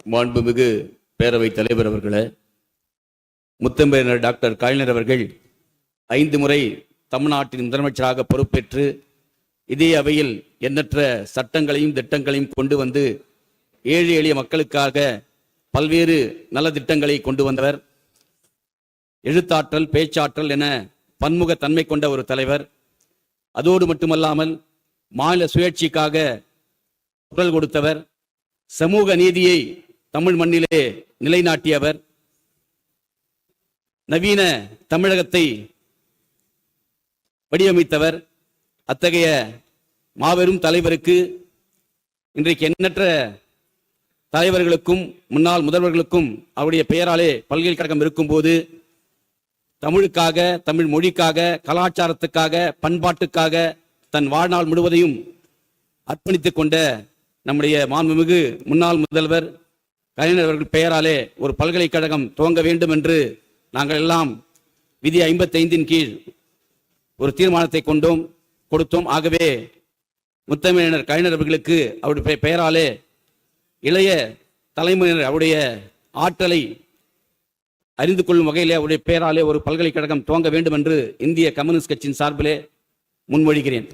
மாண்புமிகு பேரவைத் தலைவர் அவர்களே, முத்தமிழர் டாக்டர் கலைஞர் அவர்கள் 5 முறை தமிழ்நாட்டின் முதலமைச்சராக பொறுப்பேற்று இதே அவையில் எண்ணற்ற சட்டங்களையும் திட்டங்களையும் கொண்டு வந்து ஏழை எளிய மக்களுக்காக பல்வேறு நல திட்டங்களை கொண்டு வந்தவர். எழுத்தாற்றல், பேச்சாற்றல் என பன்முக தன்மை கொண்ட ஒரு தலைவர். அதோடு மட்டுமல்லாமல் மாநில சுயேட்சைக்காக குரல் கொடுத்தவர். சமூக நீதியை தமிழ் மண்ணிலே நிலைநாட்டியவர். நவீன தமிழகத்தை வடிவமைத்தவர். அத்தகைய மாபெரும் தலைவருக்கு இன்றைக்கு எண்ணற்ற தலைவர்களுக்கும் முன்னாள் முதல்வர்களுக்கும் அவருடைய பெயராலே பல்கலைக்கழகம் இருக்கும்போது தமிழுக்காக, தமிழ் மொழிக்காக, கலாச்சாரத்துக்காக, பண்பாட்டுக்காக தன் வாழ்நாள் முழுவதையும் அர்ப்பணித்துக் கொண்ட நம்முடைய மாண்புமிகு முன்னாள் முதல்வர் கலைஞர் அவர்கள் பெயராலே ஒரு பல்கலைக்கழகம் துவங்க வேண்டும் என்று நாங்கள் எல்லாம் விதி 55 கீழ் ஒரு தீர்மானத்தை கொடுத்தோம். ஆகவே முத்தமிழர் கலைஞர் அவர்களுக்கு அவருடைய பெயராலே இளைய தலைமுறையினர் அவருடைய ஆற்றலை அறிந்து கொள்ளும் வகையிலே அவருடைய பெயராலே ஒரு பல்கலைக்கழகம் துவங்க வேண்டும் என்று இந்திய கம்யூனிஸ்ட் கட்சியின் சார்பிலே முன்மொழிகிறேன்.